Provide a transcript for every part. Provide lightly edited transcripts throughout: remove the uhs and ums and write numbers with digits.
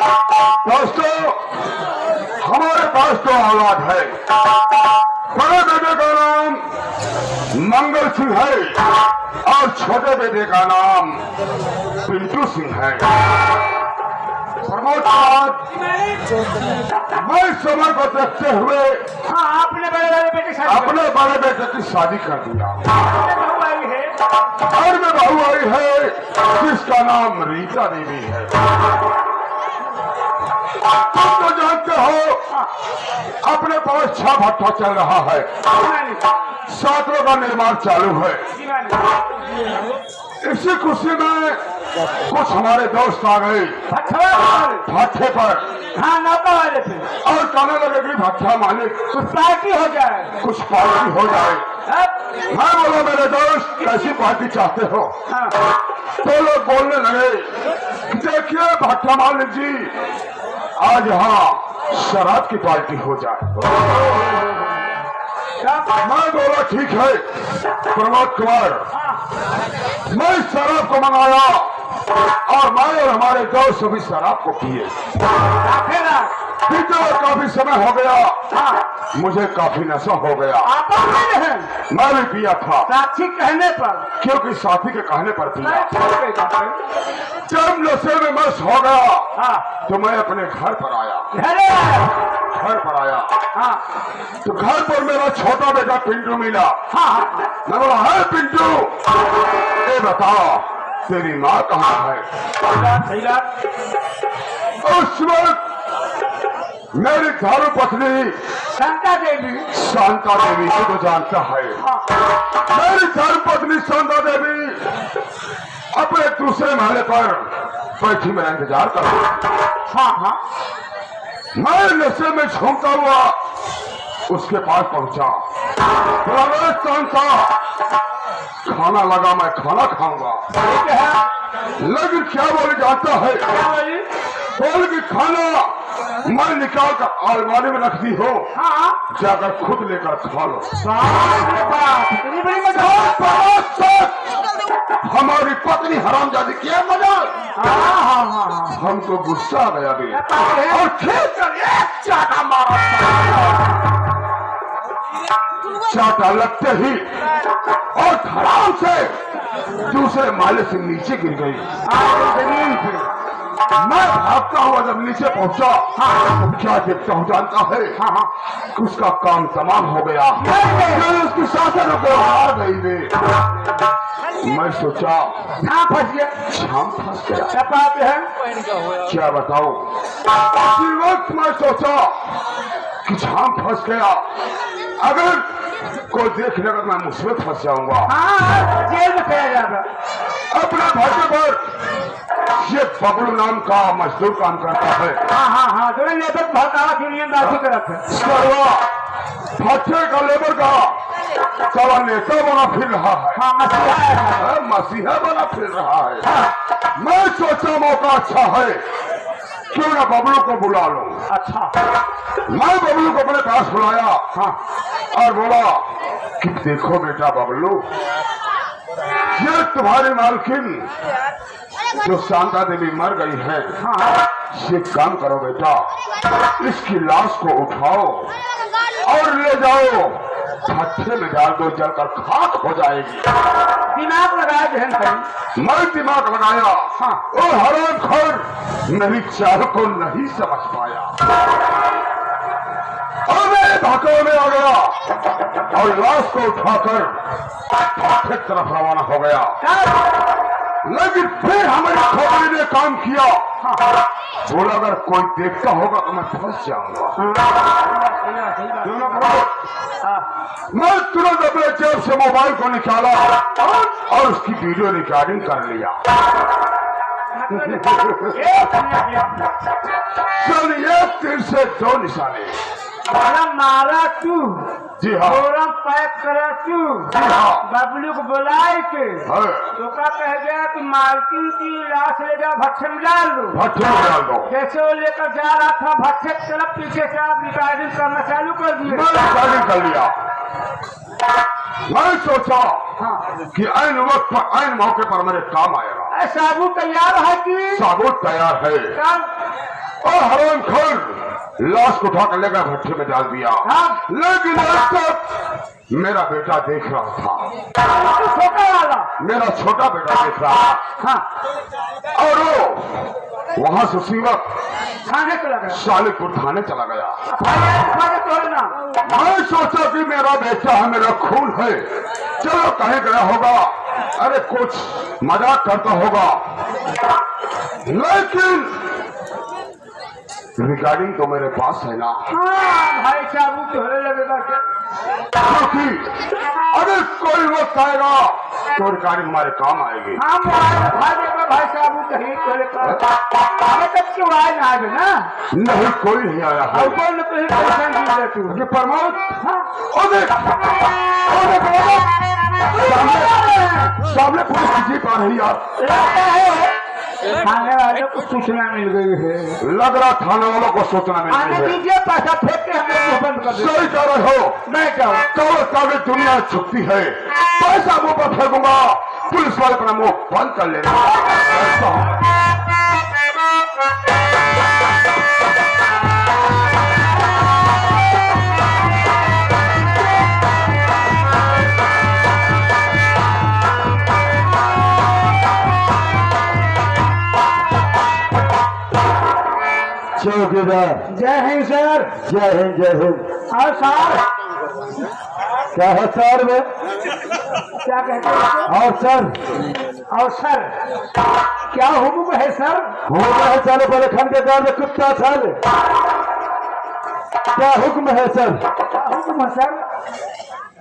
दोस्तों, हमारे पास तो औलाद है। बड़े बेटे का नाम मंगल सिंह है और छोटे बेटे का नाम पिंटू सिंह है। मैं समय को देखते हुए अपने बड़े बेटे की शादी कर दिया बहू आई है। और में बहू आई है जिसका नाम रीता देवी है। तुम तो जानते हो अपने पास 6 भट्ठा चल रहा है, 7 का निर्माण चालू है। इसी खुशी में कुछ हमारे दोस्त आ गए भट्ठे पर। हाँ, नौका वाले थे। और कहने लगे कि भट्ठा मालिक कुछ पार्टी हो जाए। कुछ पार्टी हो जाए। मैं बोला मेरे दोस्त कैसी पार्टी चाहते हो? हाँ। तो लोग बोलने लगे देखिए भट्ठा मालिक जी, आज यहाँ शराब की पार्टी हो जाए। मैं बोला ठीक है प्रमोद कुमार, मैं शराब को मंगाया और मैं और हमारे दोस्त सभी शराब को पिए। पीते हुए काफी समय हो गया, मुझे काफी नशा हो गया। मैं भी पिया था साथी कहने पर, क्योंकि साथी के कहने पर पिया। जब नशे में मस्त हो गया तो मैं अपने घर पर आया। तो घर पर मेरा छोटा बेटा पिंटू मिला। मैं बोला है पिंटू, ये बताओ तेरी माँ कहाँ है? उस वक्त मेरी धर्म पत्नी शांता देवी को तो जानता है। मेरी धर्म पत्नी शांता देवी अपने दूसरे महले पर बैठी मेरा इंतजार कर रही। मैं नशे में झूमता हुआ उसके पास पहुंचा। खाना लगा, मैं खाना खाऊंगा। लेकिन क्या बोले जाता है, बोल की खाना मैं निकाल कर अलमारी में रख दी हो, जाकर खुद लेकर खा लो। हमारी पत्नी हरामजादी किया मजाक। हमको गुस्सा आ गया भी और खींच कर एक चाटा मारा। चाटा लगते ही और धड़ाम से दूसरे माले से नीचे गिर गई जमीन पे। मैं भागता हुआ जब नीचे पहुंचा तो क्या देखता हूँ जानता है? उसका काम तमाम हो गया। उसकी सासन को हार गई वे। मैं सोचा शाम फंस गया। क्या बताओ, उसी वक्त मैं सोचा कि झाम फंस गया। अगर कोई देख लेगा मैं मुसीबत फंस जाऊंगा। जेल में चला जाएगा। अपने भट्टे पर ये बबलू नाम का मजदूर काम करता है। भट्टे का लेबर का सारा नेता बना फिर रहा है। मसीहा बना फिर रहा है। मैं सोचा मौका अच्छा है, क्यों ना बबलू को बुला लो। अच्छा, मैं बबलू को अपने पास बुलाया और बोला कि देखो बेटा बबलू, ये तुम्हारी मालकिन जो शांता देवी मर गई है, ये काम करो बेटा, इसकी लाश को उठाओ और ले जाओ भट्टे में डाल दो, जलकर खाक हो जाएगी। दिमाग लगाया। मैं दिमाग लगाया और हरामखोर मेरी चाल को नहीं समझ पाया और मेरे भागों में आ गया और लाश को उठाकर भट्टे की तरफ रवाना हो गया। लेकिन फिर हमारी खोपड़ी ने काम किया। बोला अगर कोई देखता होगा तो मैं फंस जाऊंगा। मैं तुरंत अपने जेब से मोबाइल को निकाला और उसकी वीडियो रिकॉर्डिंग कर लिया। चल एक तीर से 2 निशाने। मारा तू, जी हाँ, पैक करा तू, जी हाँ, बबलू को बुलाए के तो का कह गया कि मालकिन की लाश ले जाओ भट्टे में डाल दो। भट्टे में डाल दो। जैसे वो लेकर जा रहा था भट्टे की तरफ, पीछे से आप रिकॉर्डिंग करना चालू कर दिए। मैं रिकॉर्डिंग कर लिया। मैं सोचा कि ऐन वक्त पर, ऐन मौके पर मेरे काम आएगा। साबुत तैयार है कि? साबुत तैयार है। और हरामखोर लाश को उठाकर लेकर भट्टे में डाल दिया। हाँ। लेकिन आज तक मेरा बेटा देख रहा था, छोटा वाला मेरा छोटा बेटा देख रहा था। हाँ और वो वहां से उसी वक्त थाने चला गया। सालिकपुर थाने चला गया। थाने तोड़ना। मैं सोचा कि मेरा बेटा है, मेरा खून है, चलो कहीं गया होगा, अरे कुछ मजाक करता होगा। लेकिन रिकॉर्डिंग तो मेरे पास है ना। हाँ भाई साहब तोड़े लगेगा क्या? क्योंकि अगर कोई वक्त आएगा तो रिकॉर्डिंग हमारे काम आएगी। हाँ भाई साहब कहीं तोड़े हमें तक क्यों आए ना आगे ना? नहीं, कोई नहीं आया है। और कौन कहीं परेशान की जाती है? ये प्रमोद, हाँ ओ देख, सामने पुलिस की जीप आ रही यार। थाने वालों को सूचना मिल गई है। लग रहा थाने वालों को सूचना मिल आने गई है। दीजिए, पैसा फेंक के हम लोग बंद कर देंगे। सही कह रहे हो। मैं क्या कागज दुनिया छुपती है, पैसा मुंह पर फेंकूंगा, पुलिस वाले अपना मुंह बंद कर लेगा। चौकीदार जय हिंद सर। जय हिंद जय हिंद। और सर क्या है सर में? क्या कहते हैं? और सर और सर क्या हुक्म है सर? हो गया है साले पहले खन के गाल में कुत्ता साले। क्या हुक्म है सर? क्या हुक्म है सर?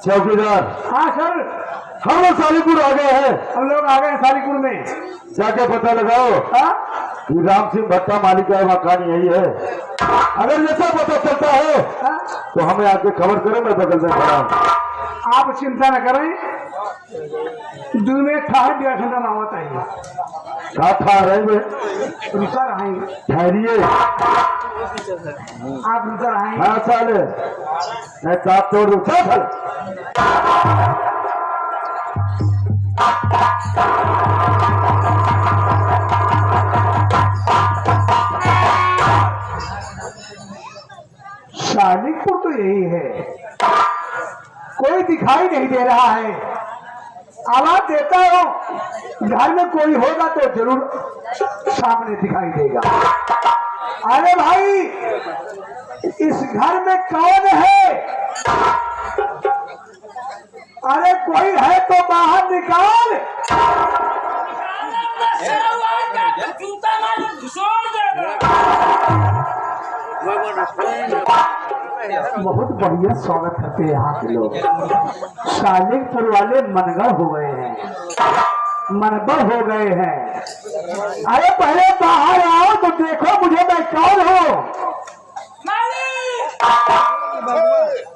चौकीदार हाँ सर हम लोग सालीपुर आ गए हैं, हम लोग आ गए सालीपुर में। जाके पता लगाओ हाँ कि राम सिंह भट्टा मालिक का मकान यही है। अगर जैसा पता चलता है हाँ? तो हमें आके खबर करें, मैं बगल में खड़ा हूं। आप चिंता न करें, 2 मिनट था 1.5 घंटा ना होता है। कहा था रहेंगे, रुका रहेंगे, ठहरिए। आप रुका रहेंगे। हाँ साले मैं साथ तोड़ दूं। चल चल। शालीपुर तो यही है, कोई दिखाई नहीं दे रहा है। आवाज देता हो, घर में कोई होगा तो जरूर सामने दिखाई देगा। अरे भाई इस घर में कौन है? अरे कोई है तो बाहर निकाल। बहुत बढ़िया स्वागत करते हैं यहाँ के लोग। शालीपुर वाले मनगढ़ हो गए हैं, मनबड़ हो गए हैं। अरे पहले बाहर आओ तो देखो मुझे मैं कौन हूँ।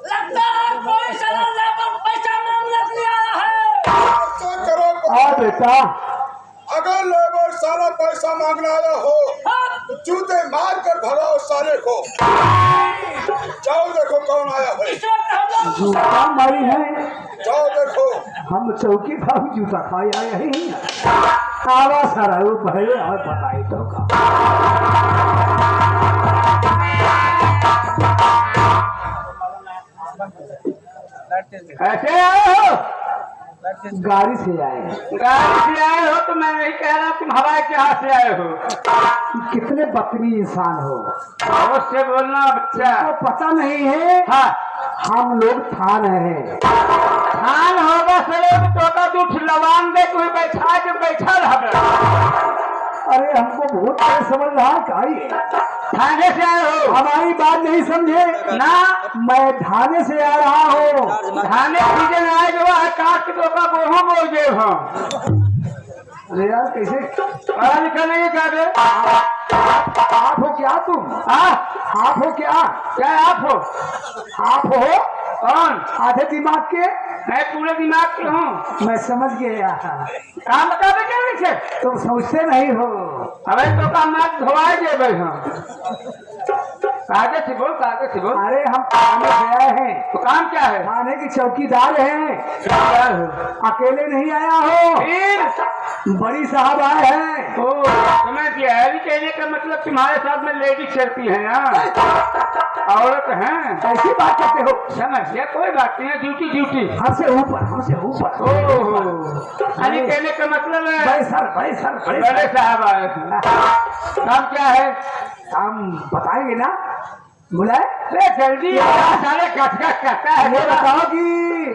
लगता है कोई साला लेबर पैसा मांगने के लिए आया है। और बेटा अगर लेबर सारा पैसा मांगने आया हो तो जूते मार कर भगाओ सारे को। जाओ देखो कौन आया है। जूता मारी है, जाओ देखो। हम चौकी था जूता खाए आए ही। आवा सारा वो भले और बताई तो का। ऐसे आए हो? गाड़ी से आए। गाड़ी से आए हो तो मैं नहीं कह रहा तुम हवाई जहाज से आए हो। कितने बदतमीज इंसान हो। उससे बोलना बच्चा तो पता नहीं है। हाँ हम लोग थान है। थान होगा सर तो का दूठ लवान दे कोई बैठा के बैठा रहा। अरे हमको बहुत समझ रहा है। थाने से आए हो? हमारी बात नहीं समझे ना, मैं थाने से आ रहा हूँ। थाने सीजन आए जो है काट के का बोहा बोल गए हम। अरे यार कैसे पढ़ा लिखा नहीं क्या बे? आप हो क्या तुम? आप हो क्या? क्या आप हो? आप हो कौन? आधे दिमाग के? मैं पूरे दिमाग के हूँ। मैं समझ गया। काम बता दे क्या वैसे? तुम समझते नहीं हो। अबे तो काम मत धोवाए जे भाई हम। कागज से बोल, कागज से बोल। अरे हम थाने से आए हैं। तो काम क्या है? थाने की चौकीदार हैं। क्या हो? अकेले नहीं आया हो, फिर बड़ी साहब आए हैं। ओ समझ गया। अभी कहने का मतलब तुम्हारे साथ में लेडीज चलती है ना, औरत हैं। ऐसी बात करते हो? समझ गया, कोई बात नहीं है, ड्यूटी ड्यूटी। हमसे ऊपर, हमसे ऊपर। ओहो, अभी कहने का मतलब है बड़े सर, बड़े सर, बड़े बड़े सर। साहब आए हैं। काम क्या है? हम बताएंगे ना, बुलाए। अरे जल्दी सारे कहता है। ये बताओ कि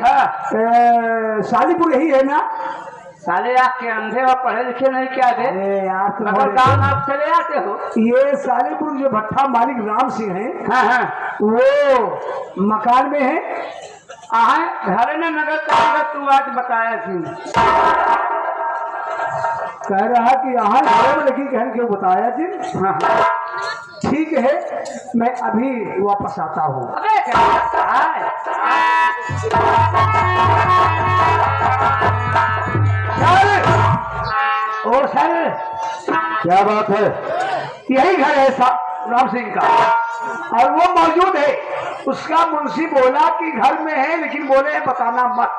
हाँ। शालीपुर यही है ना? साले आपके अंधे और पढ़े लिखे नहीं क्या थे? अरे यार मगर गाँव आप चले आते हो। ये शालीपुर जो भट्टा मालिक राम सिंह है, हाँ हाँ, वो मकान में है। घर में नगर का तू आज बताया थी। कह रहा कि यहाँ घर में लगी, कहन क्यों बताया जी? हाँ, ठीक है, मैं अभी वापस आता हूँ। अबे क्या करता है? ओ सर, क्या बात है? यही घर है राम सिंह का, और वो मौजूद है। उसका मुंशी बोला कि घर में है, लेकिन बोले बताना मत।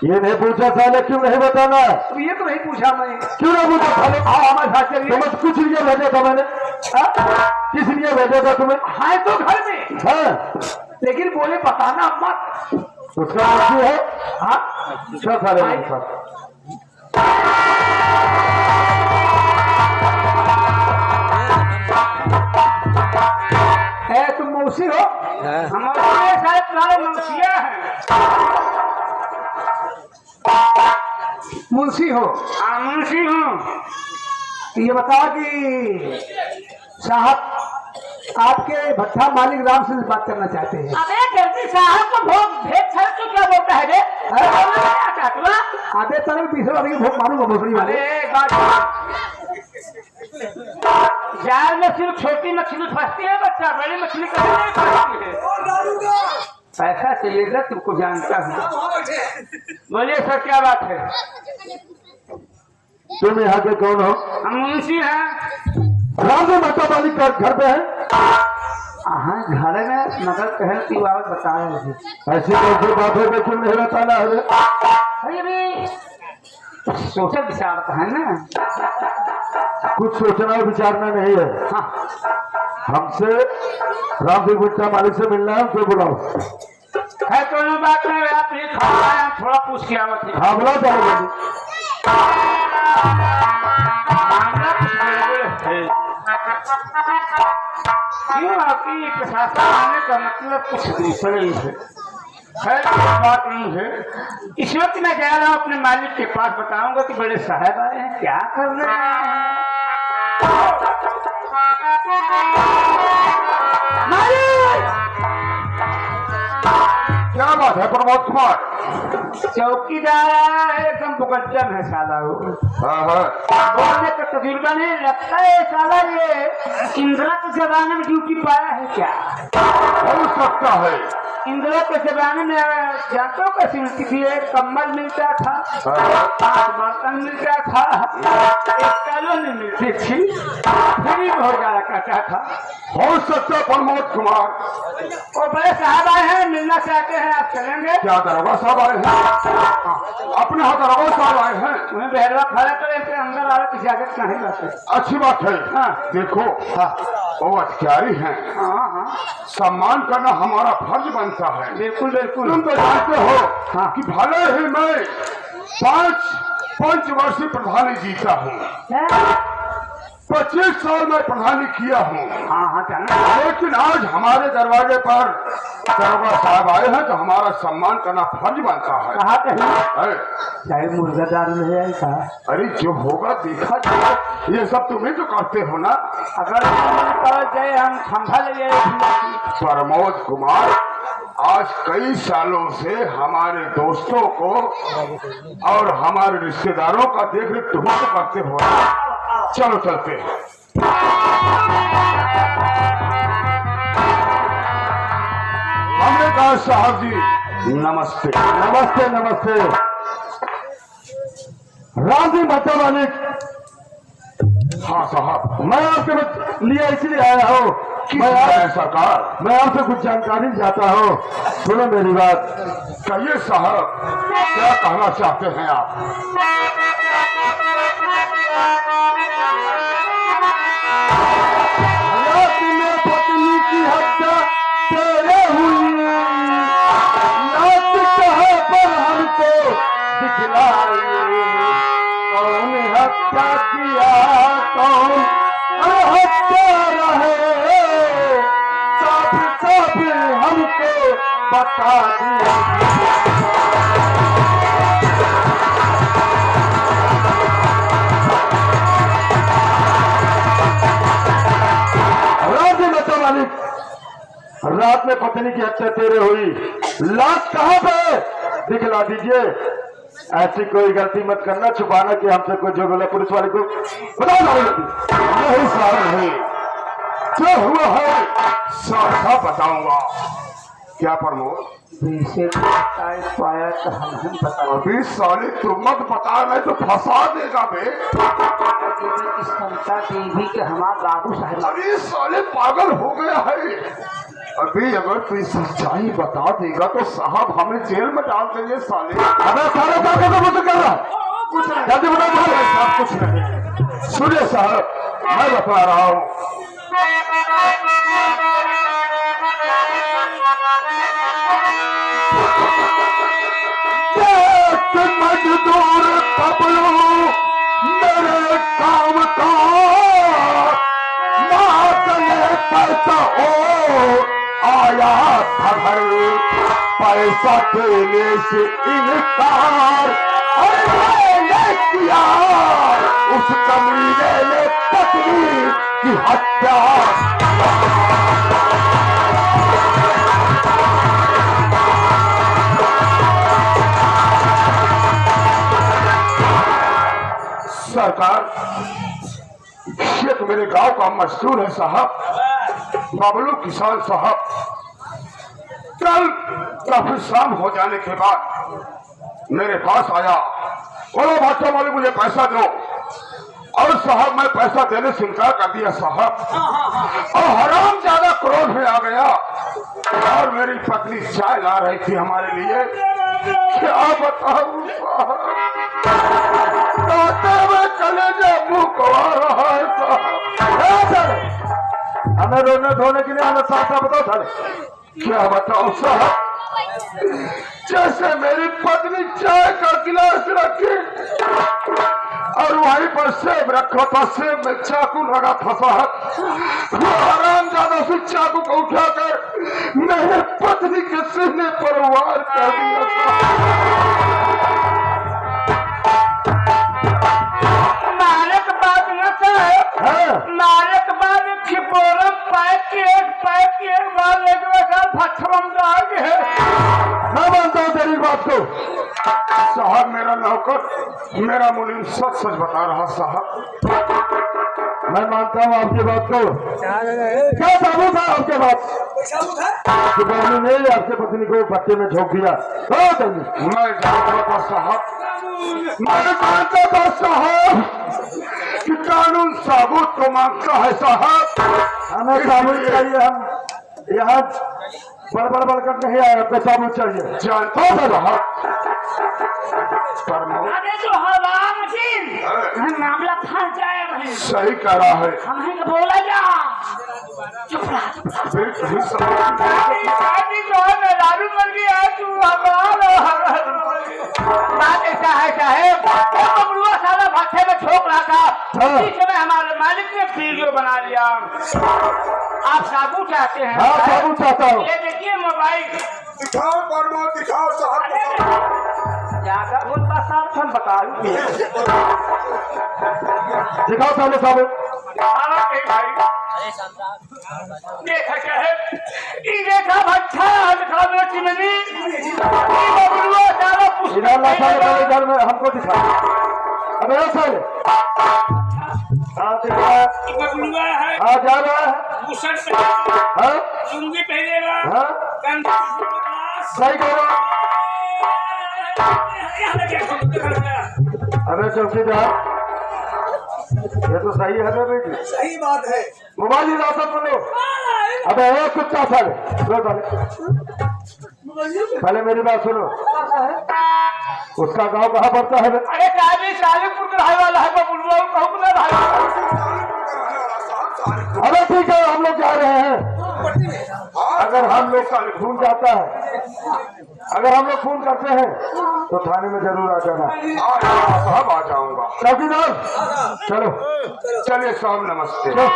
ये नहीं पूछा साले, क्यों नहीं बताना? अब ये तो नहीं पूछा मैं। क्यों नहीं पूछा साले? आओ हमारे साथ चलिए। तुम्हें कुछ लिए भेजा था मैंने? हाँ? किस लिए भेजा था तुम्हें? है तो घर में, हाँ, लेकिन बोले बताना मत। उसका मुंशी है। हाँ, क्या साले मेरे साथ? है तुम मौसी हो? हमारे साथ तुम्हारे मुंशिया है। मुंशी हो? मुंशी हूँ। ये बताओ कि साहब आपके भट्टा मालिक राम से बात करना चाहते हैं। अबे जल्दी साहब को भोग भेद छड़ तो क्या बोलता है रे? आधे तरह तीसरे वाले की भोग मारूंगा भोसड़ी वाले। अरे एक बात, जाल में सिर्फ छोटी मछली फंसती है बच्चा, बड़ी मछली कभी नहीं फंसती है। पैसा चलेगा तुमको जानता हूँ। बोलिए सर, क्या बात है? तुम यहाँ के कौन हो? हम मुंशी हैं। राम सिंह भट्टा मालिक का घर पे है? हाँ, घर में नगर कहल की बात बताया मुझे। ऐसी कौन सी बात है? क्यों नहीं बताना है? अरे सोचा विचार है ना। कुछ सोचना विचारना नहीं है। हाँ, हमसे राम सिंह भट्टा मालिक से मिलना है, क्यों बुलाओ? है दोनों बात में आप ये खाना है, थोड़ा पूछ के आवत है। हाँ, बुला जाएगा। मामला कुछ गड़बड़ है। क्यों आपकी प्रशासन आने का मतलब कुछ दूसरा ही है। खैर कोई बात नहीं है। इस वक्त मैं जा रहा हूँ अपने मालिक के पास, बताऊंगा कि बड़े साहब आए हैं, क्या कर रहे हैं। मालिक! क्या बात है प्रमोद कुमार? चौकीदार आया है, एकदम मुकद्दम है साला वो। हाँ हाँ, बोलने का तजुर्बा नहीं, लगता है साला ये इंदिरा के जमाने में ड्यूटी पाया है क्या? हो सकता है। इंदिरा के जमाने में जानते कैसी मिलती थी? एक कम्बल मिलता था, 5 बर्तन मिलता था, एक कॉलोनी मिलती थी, फ्री भोजन करता था। हो सकता है प्रमोद कुमार। और बड़े साहब आए हैं, मिलना चाहते हैं, आप चलेंगे? क्या दरोगा साहब आए हैं? अपने यहाँ दरोगा साहब आए हैं। उन्हें बहरवा खड़ा करे के अंदर वाले की इजाजत नहीं रहती। अच्छी बात है। हाँ। देखो, वो अधिकारी हैं, हाँ हाँ, सम्मान करना हमारा फर्ज बनता है। बिल्कुल बिल्कुल। तुम तो जानते हो कि भले ही मैं 5 पंचवर्षीय प्रधानी जीता हूँ, 25 साल में प्रधानी किया हूँ, हाँ हाँ, जाना। लेकिन आज हमारे दरवाजे पर दरोगा साहब आए हैं तो हमारा सम्मान करना फर्ज बनता है। कहा कहीं अरे, चाहे मुर्गा दारू ले आए का। अरे जो होगा देखा जाए, ये सब तुम्हें तो करते हो ना। अगर जाए हम संभल गए। प्रमोद कुमार, आज कई सालों से हमारे दोस्तों को और हमारे रिश्तेदारों का देख रेख तुम तो करते हो ना। चलो चलते हैं। हमने कहा साहब जी नमस्ते। नमस्ते नमस्ते। राम सिंह भट्टा मालिक हाँ साहब, मैं आपके लिए इसलिए आया हूँ। सरकार, मैं आपसे कुछ जानकारी चाहता हूँ। सुनो मेरी बात। कहिए साहब, क्या कहना चाहते हैं आप? रात में पत्नी की हत्या तेरे हुई, नाच कहाँ पर हमको दिखलाई, कौन हत्या किया कौन हत्या रहे, सब सब हमको बता दिया। रात में पत्नी की हत्या तेरे हुई, लाश कहाँ पे दिखला दीजिए। ऐसी कोई गलती मत करना, छुपाना कि हमसे कोई जो बोला पुलिस वाले को बता दो। नहीं साहब, नहीं, जो हुआ है साफ बताऊंगा। क्या प्रमोद? पाया तो हम बताओ। अभी साले तुम मत बता, नहीं तो फंसा देगा बे। क्षमता देवी के हमारा बाबू साहब। अरे साले पागल हो गया है। अभी अगर तू सच्चाई बता देगा तो साहब हमें जेल में डाल देंगे साले। अबे सारे मुझे कर रहा कुछ नहीं, जल्दी बताओ साहब कुछ नहीं। सुनिए साहब, मैं बता रहा हूँ। मजदूर पबलू मेरे काम का ना चले पैसा हो आया था घर, पैसा देने से इनकार मैंने किया, उस कमीने ने पत्नी की हत्या। सरकार, ये तो मेरे गांव का मजदूर है साहब, बबलू किसान साहब। कल काफी शाम हो जाने के बाद मेरे पास आया, बोलो भाषा वाले मुझे पैसा दो। और साहब मैं पैसा देने से इनकार कर दिया साहब, और हराम ज्यादा क्रोध में आ गया। और मेरी पत्नी चाय ला रही थी हमारे लिए, क्या बताऊं साहब, चले जाए मुंह कवा रहा है साहब। हमें रोने धोने के लिए हमें साफ साफ बताओ साले। क्या बताओ साहब, जैसे मेरी पत्नी चाय का गिलास रखी और वहीं पर सेब रखा था, सेब में चाकू लगा था साहब। आराम ज्यादा से चाकू को उठाकर मेरे पत्नी के सीने पर वार कर दिया साहब। मारे के बाद न साहब, मारे के बाद खिपोरम पैक एक बार लेके भक्षम डाल के मैं मानता हूँ तेरी बात को। साहब मेरा नौकर, मेरा मुनीम सच सच बता रहा साहब। मैं मानता हूँ आपकी बात को। क्या सबूत है आपके बात? कि बहनी ने आपके पत्नी को भट्टे में झोंक दिया। मैं जानता था साहब, मैं जानता था साहब कि कानून सबूत को मांगता है साहब। हमें सबूत चाहिए, हम यहाँ बड़ कर नहीं आए, आपको सबूत चाहिए। जानता था साहब, अरे जो हराम जी मामला फंस जाए भाई। सही कह रहा है। हमें तो बोला जा, चुप रहा। फिर कहीं समझ जो है मेहरारू मर गया, तू बात ऐसा है साहेब, बबलुआ सारा भट्टे में ठोक रहा था, उसी समय हमारे मालिक ने वीडियो बना लिया। आप साबुत चाहते हैं? हाँ सबूत चाहता हूँ। ये देखिए मोबाइल, दिखाओ प्रमोद, दिखाओ साहब। जाकर बोलता साहब हम बता दिखाओ सामने सबूत। देखा क्या है, देखा भट्टा दिखा दो चिमनी, बबलुआ सारा कुछ इधर ला साले, पहले इधर में हमको दिखा। अबे साले दिखा, बबलुआ है, आ जा रहा है। बुशर्ट पहनेगा, हाँ लुंगी पहनेगा, हाँ कंधा सही कह रहा। अबे चौकीदार ये तो सही है ना बेटी? सही बात है। मोबाइल ही रास्ता बोलो। अबे एक कुत्ता साले लो साले, पहले मेरी बात सुनो। उसका गांव कहाँ पड़ता है? अरे काजी सालेपुर का रहने वाला है, मैं बोल रहा हूँ कहूँ ना भाई। अरे ठीक है, हम लोग जा रहे हैं। अगर हम लोग का खून जाता है, अगर हम लोग खून करते हैं तो थाने में जरूर आ जाना। साहब आ जाऊंगा। चौकीदार चलो। चलिए साहब, नमस्ते।